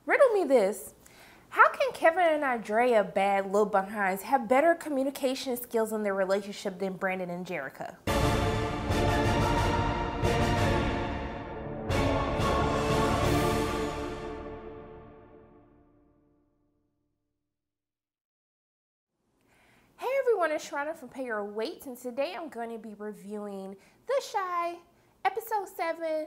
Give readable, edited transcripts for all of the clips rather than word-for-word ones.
Riddle me this. How can Kevin and Andrea, bad little behinds, have better communication skills in their relationship than Brandon and Jericho? Hey everyone, it's Sharana from Pay Your Weight, and today I'm going to be reviewing The Chi, Episode 7,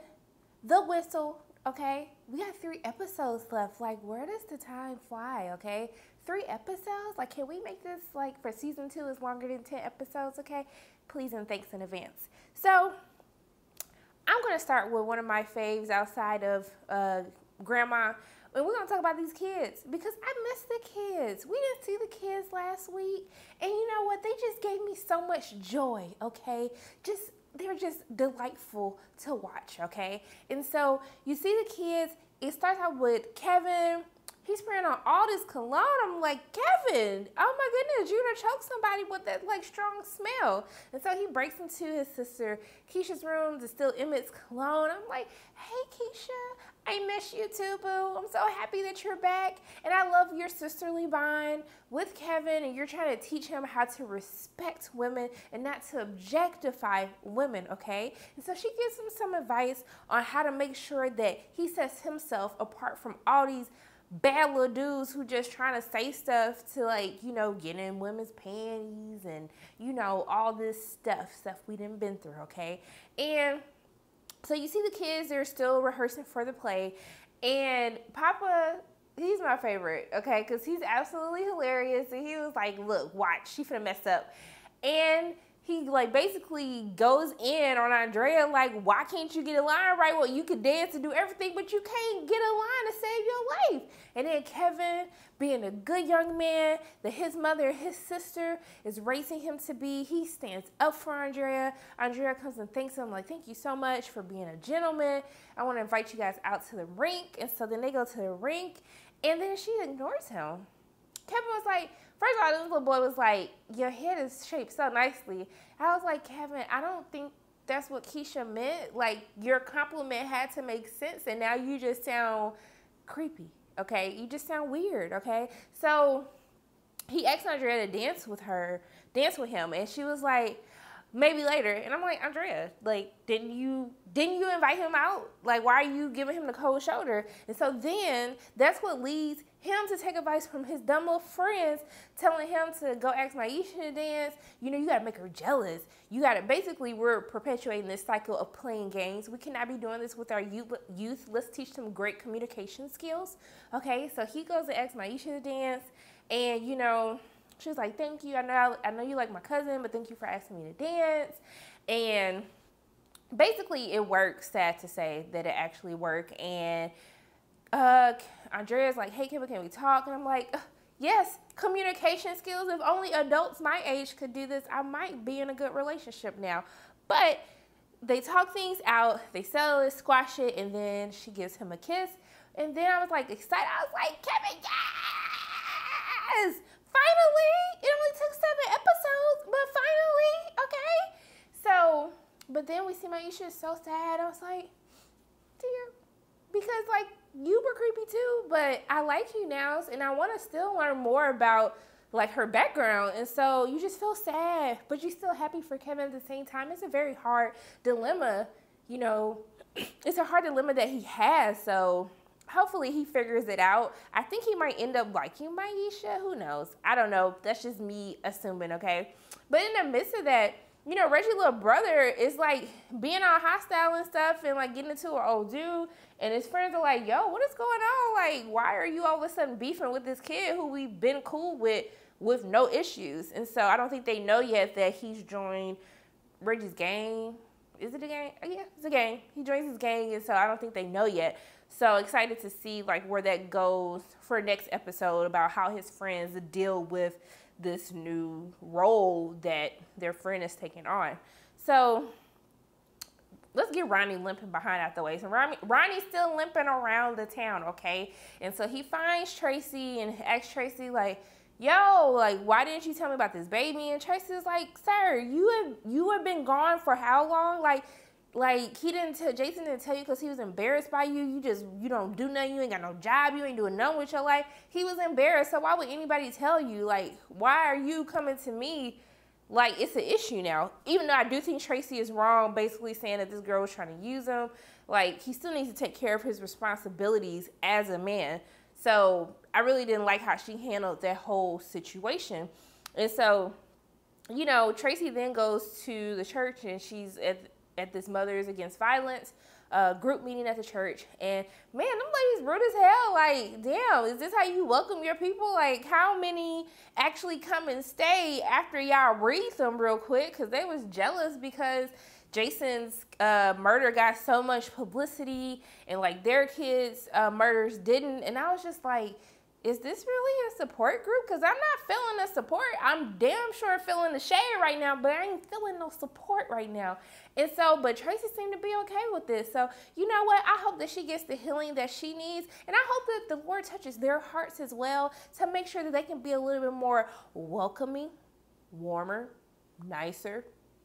The Whistle. Okay, we got 3 episodes left. Like, where does the time fly? Okay, 3 episodes. Like, can we make this like for season 2 is longer than 10 episodes? Okay, please and thanks in advance. So I'm gonna start with one of my faves outside of Grandma, and we're gonna talk about these kids because I miss the kids. We didn't see the kids last week, and you know what? They just gave me so much joy. Okay, they're just delightful to watch, okay? And so you see the kids, it starts out with Kevin. He's spraying on all this cologne. I'm like, Kevin, oh my goodness, you're gonna choke somebody with that like strong smell. And so he breaks into his sister Keisha's room to steal Emmett's cologne. I'm like, hey Keisha, I miss you too, boo. I'm so happy that you're back. And I love your sisterly bond with Kevin, and you're trying to teach him how to respect women and not to objectify women, okay? And so she gives him some advice on how to make sure that he sets himself apart from all these bad little dudes who just trying to say stuff to, like, you know, get in women's panties and, you know, all this stuff we done been through, okay? And so you see the kids, they're still rehearsing for the play, and Papa, he's my favorite, okay, because he's absolutely hilarious, and he was like, look, watch, she finna mess up. And he like basically goes in on Andrea like, why can't you get a line right? Well, you could dance and do everything, but you can't get a line to save your life. And then Kevin, being a good young man that his mother and his sister is raising him to be, he stands up for Andrea. Andrea comes and thanks him like, thank you so much for being a gentleman. I want to invite you guys out to the rink. And so then they go to the rink, and then she ignores him. Kevin was like, first of all, this little boy was like, your head is shaped so nicely. I was like, Kevin, I don't think that's what Keisha meant. Like, your compliment had to make sense, and now you just sound creepy, okay? You just sound weird, okay? So he asked Andrea to dance with him, and she was like, maybe later. And I'm like, Andrea, like, didn't you invite him out? Like, why are you giving him the cold shoulder? And so then that's what leads him to take advice from his dumb little friends, telling him to go ask Maisha to dance. You know, you got to make her jealous. You got to, basically, we're perpetuating this cycle of playing games. We cannot be doing this with our youth. Let's teach them great communication skills. Okay, so he goes to ask Maisha to dance, and, you know, she was like, thank you. I know you like my cousin, but thank you for asking me to dance. And basically it worked, sad to say that it actually worked. And Andrea's like, hey, Kevin, can we talk? And I'm like, yes, communication skills. If only adults my age could do this, I might be in a good relationship now. But they talk things out, they settle it, squash it, and then she gives him a kiss. And then I was like excited. I was like, Kevin, yes! Finally! It only took 7 episodes, but finally, okay? So, but then we see Maisha is so sad. I was like, dear, because like you were creepy too, but I like you now, and I want to still learn more about like her background. And so you just feel sad, but you're still happy for Kevin at the same time. It's a very hard dilemma, you know. It's a hard dilemma that he has. So hopefully he figures it out. I think he might end up liking Maisha. Who knows? I don't know. That's just me assuming, okay? But in the midst of that, you know, Reggie's little brother is like being all hostile and stuff and like getting into an old dude. And his friends are like, yo, what is going on? Like, why are you all of a sudden beefing with this kid who we've been cool with no issues? And so I don't think they know yet that he's joined Reggie's gang. Is it a gang? Yeah, it's a gang. He joins his gang, and so I don't think they know yet. So excited to see like where that goes for next episode about how his friends deal with this new role that their friend is taking on. So let's get Ronnie limping behind out the way. So Ronnie's still limping around the town, okay? And so he finds Tracy and asks Tracy like, yo, like, why didn't you tell me about this baby? And Tracy's like, sir, you have been gone for how long? Like, Like, Jason didn't tell you because he was embarrassed by you. You don't do nothing. You ain't got no job. You ain't doing nothing with your life. He was embarrassed. So why would anybody tell you? Like, why are you coming to me like it's an issue now? Even though I do think Tracy is wrong, basically saying that this girl was trying to use him. Like, he still needs to take care of his responsibilities as a man. So I really didn't like how she handled that whole situation. And so, you know, Tracy then goes to the church, and she's at this Mothers Against Violence group meeting at the church. And man, them ladies rude as hell. Like, damn, is this how you welcome your people? Like, how many actually come and stay after y'all wreath them real quick? Because they was jealous because Jason's murder got so much publicity, and like their kids' murders didn't. And I was just like, is this really a support group? Because I'm not feeling the support. I'm damn sure feeling the shade right now, but I ain't feeling no support right now. And so, but Tracy seemed to be okay with this. So, you know what? I hope that she gets the healing that she needs. And I hope that the Lord touches their hearts as well to make sure that they can be a little bit more welcoming, warmer, nicer,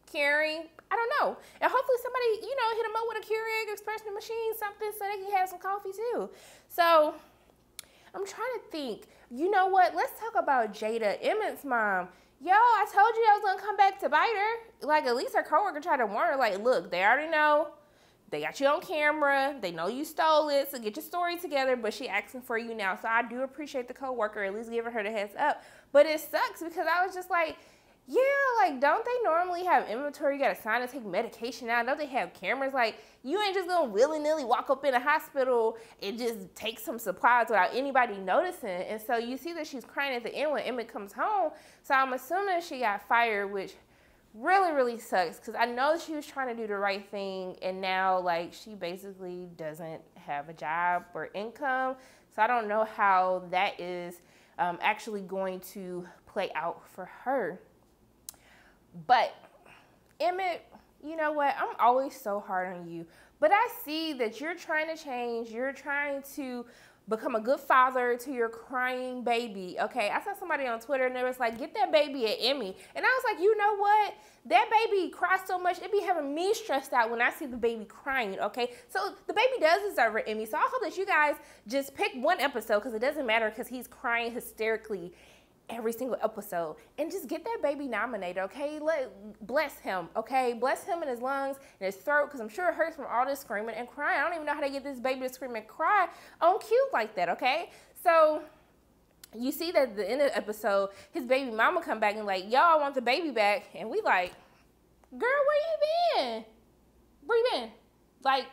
caring. I don't know. And hopefully somebody, you know, hit them up with a Keurig espresso machine, something, so they can have some coffee too. So I'm trying to think, you know what? Let's talk about Jada, Emmett's mom. Yo, I told you I was gonna come back to bite her. Like, at least her coworker tried to warn her, like, look, they already know. They got you on camera. They know you stole it, so get your story together. But she asking for you now. So I do appreciate the coworker at least giving her the heads up. But it sucks because I was just like, yeah, like, don't they normally have inventory? You got to sign and take medication out. Don't they have cameras? Like, you ain't just going to willy-nilly walk up in a hospital and just take some supplies without anybody noticing. And so you see that she's crying at the end when Emmett comes home. So I'm assuming she got fired, which really, really sucks because I know she was trying to do the right thing. And now, like, she basically doesn't have a job or income. So I don't know how that is actually going to play out for her. But Emmett, you know what? I'm always so hard on you. But I see that you're trying to change. You're trying to become a good father to your crying baby, okay? I saw somebody on Twitter and they was like, get that baby an Emmy. And I was like, you know what? That baby cries so much, it be having me stressed out when I see the baby crying, okay? So the baby does deserve an Emmy. So I hope that you guys just pick one episode because it doesn't matter because he's crying hysterically every single episode, and just get that baby nominated, okay? Bless him, okay? Bless him in his lungs and his throat, because I'm sure it hurts from all this screaming and crying. I don't even know how to get this baby to scream and cry on cue like that, okay? So you see that at the end of the episode, his baby mama come back and like, yo, I want the baby back. And we like, girl, where you been? Where you been? Like,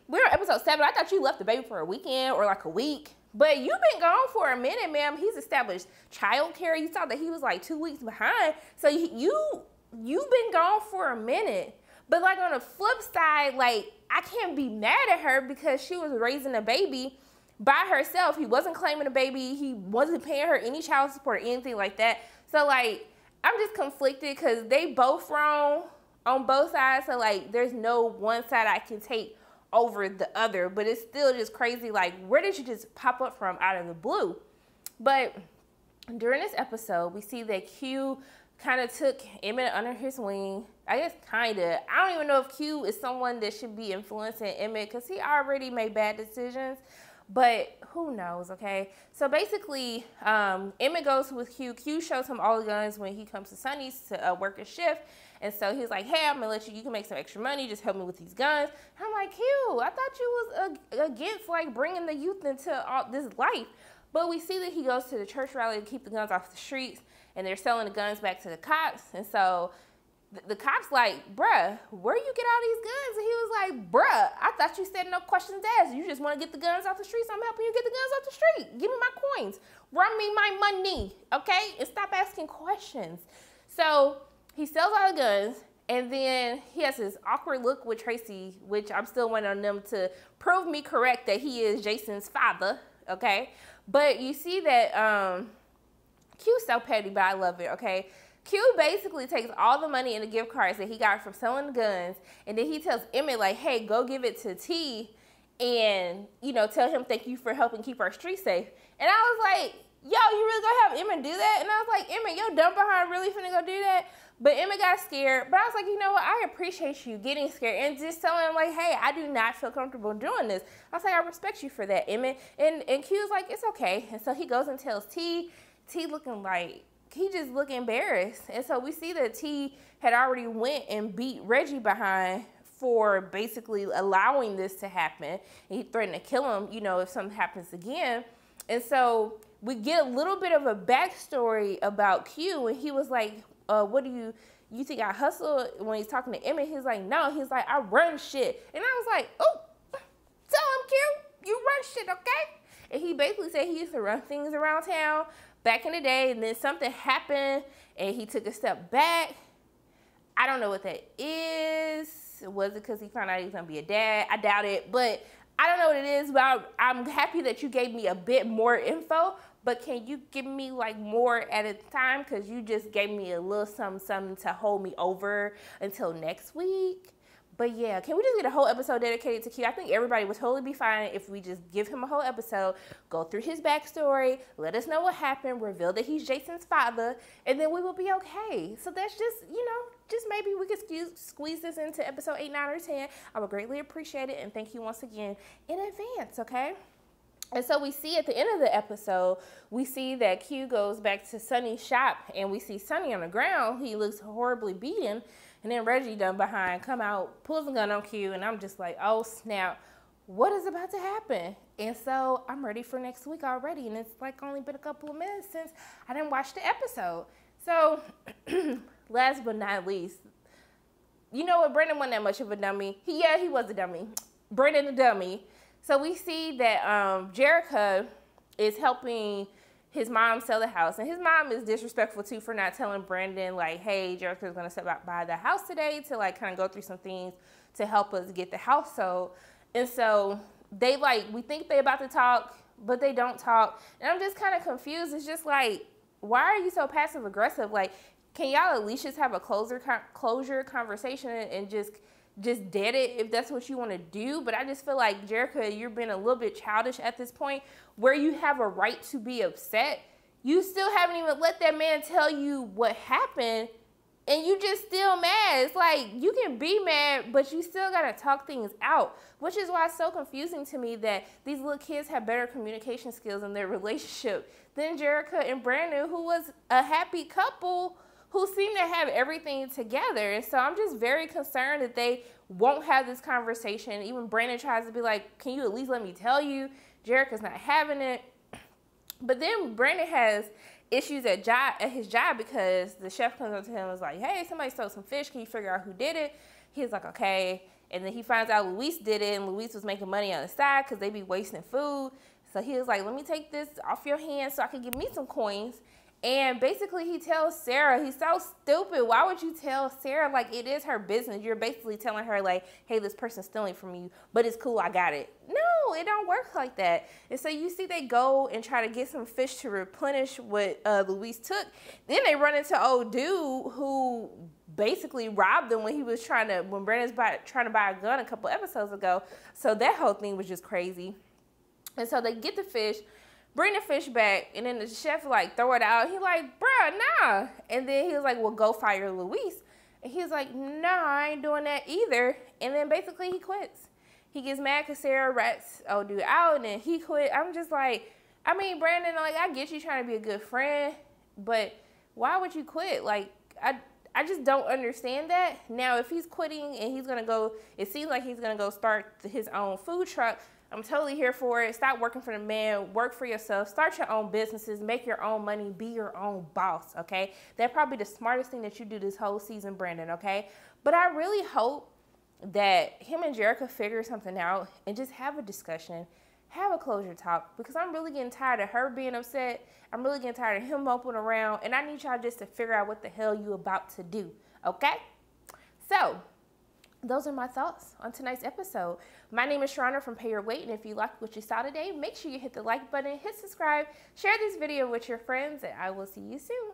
we're on episode 7. I thought you left the baby for a weekend or like a week. But you've been gone for a minute, ma'am. He's established childcare. You saw that he was like 2 weeks behind. So you've been gone for a minute. But like on the flip side, like I can't be mad at her because she was raising a baby by herself. He wasn't claiming a baby. He wasn't paying her any child support or anything like that. So like I'm just conflicted because they both wrong on both sides. So like there's no one side I can take over the other, but it's still just crazy. Like, where did you just pop up from out of the blue? But during this episode, we see that Q kind of took Emmett under his wing. I guess kind of. I don't even know if Q is someone that should be influencing Emmett because he already made bad decisions, but who knows, okay? So basically, Emmett goes with Q. Q shows him all the guns when he comes to Sonny's to work a shift. And so he's like, hey, I'm going to let you can make some extra money. Just help me with these guns. And I'm like, Q, I thought you was against, like, bringing the youth into all this life. But we see that he goes to the church rally to keep the guns off the streets. And they're selling the guns back to the cops. And so the cops like, bruh, where you get all these guns? And he was like, bruh, I thought you said no questions asked. You just want to get the guns off the streets. I'm helping you get the guns off the street. Give me my coins. Run me my money, okay? And stop asking questions. So he sells all the guns, and then he has this awkward look with Tracy, which I'm still waiting on them to prove me correct that he is Jason's father, okay? But you see that Q's so petty, but I love it, okay? Q basically takes all the money and the gift cards that he got from selling the guns, and then he tells Emmett, like, hey, go give it to T, and, you know, tell him thank you for helping keep our street safe. And I was like, yo, you really gonna have Emmett do that? And I was like, Emmett, your dumb behind really finna go do that? But Emmett got scared. But I was like, you know what? I appreciate you getting scared and just telling him, like, hey, I do not feel comfortable doing this. I was like, I respect you for that, Emmett. And Q was like, it's okay. And so he goes and tells T looking like, he just looked embarrassed. And so we see that T had already went and beat Reggie behind for basically allowing this to happen. And he threatened to kill him, you know, if something happens again. And so we get a little bit of a backstory about Q, and he was like, what do you think I hustle? When he's talking to Emmett, he's like, no, he's like, I run shit. And I was like, oh, tell him, Q, you run shit, okay? And he basically said he used to run things around town back in the day, and then something happened, and he took a step back. I don't know what that is. Was it because he found out he was going to be a dad? I doubt it, but I don't know what it is, but I'm happy that you gave me a bit more info, but can you give me like more at a time? Because you just gave me a little something to hold me over until next week. But yeah, can we just get a whole episode dedicated to Q? I think everybody would totally be fine if we just give him a whole episode, go through his backstory, let us know what happened, reveal that he's Jason's father, and then we will be okay. So that's just, you know, just maybe we could squeeze this into episode 8, 9, or 10. I would greatly appreciate it, and thank you once again in advance, okay? And so we see at the end of the episode, we see that Q goes back to Sonny's shop, and we see Sonny on the ground. He looks horribly beaten. And then Reggie done behind, come out, pulls a gun on Q, and I'm just like, oh snap, what is about to happen? And so I'm ready for next week already, and it's like only been a couple of minutes since I didn't watch the episode. So last but not least, you know what, Brandon wasn't that much of a dummy. He was a dummy. Brandon the dummy. So we see that Jericho is helping his mom sell the house, and his mom is disrespectful too for not telling Brandon, like, hey, Jericho's gonna step out by the house today to like kind of go through some things to help us get the house sold. And so they like, we think they about to talk, but they don't talk. And I'm just kind of confused. It's just like, why are you so passive aggressive? Like, can y'all at least just have a closure conversation and just dead it if that's what you want to do? But I just feel like, Jericho, you're being a little bit childish at this point where you have a right to be upset. You still haven't even let that man tell you what happened, and you just still mad. It's like, you can be mad, but you still got to talk things out, which is why it's so confusing to me that these little kids have better communication skills in their relationship than Jericho and Brandon, who was a happy couple who seem to have everything together. And so I'm just very concerned that they won't have this conversation. Even Brandon tries to be like, can you at least let me tell you? Jericho's not having it. But then Brandon has issues at his job because the chef comes up to him and is like, hey, somebody stole some fish. Can you figure out who did it? He's like, okay. And then he finds out Luis did it, and Luis was making money on the side because they be wasting food. So he was like, let me take this off your hands so I can get me some coins. And basically he tells Sarah, he's so stupid. Why would you tell Sarah? Like, it is her business. You're basically telling her like, hey, this person's stealing from you, but it's cool, I got it. No, it don't work like that. And so you see they go and try to get some fish to replenish what Luis took. Then they run into old dude who basically robbed them when Brandon's trying to buy a gun a couple episodes ago. So that whole thing was just crazy. And so they get the fish, bring the fish back, and then the chef like throw it out. He like, bruh, nah. And then he was like, well, go fire Luis. And he's like, nah, I ain't doing that either. And then basically he quits. He gets mad because Sarah rats old dude out, and then he quit. I'm just like, I mean, Brandon, like, I get you trying to be a good friend, but why would you quit? Like, I just don't understand that. Now, if he's quitting and he's gonna go, it seems like he's gonna go start his own food truck, I'm totally here for it. Stop working for the man. Work for yourself. Start your own businesses. Make your own money. Be your own boss, okay? That's probably the smartest thing that you do this whole season, Brandon, okay? But I really hope that him and Jericho figure something out and just have a discussion, have a closure talk, because I'm really getting tired of her being upset. I'm really getting tired of him moping around, and I need y'all just to figure out what the hell you about to do, okay? So, those are my thoughts on tonight's episode. My name is Sharana from Pay Your Weight, and if you liked what you saw today, make sure you hit the like button, hit subscribe, share this video with your friends, and I will see you soon.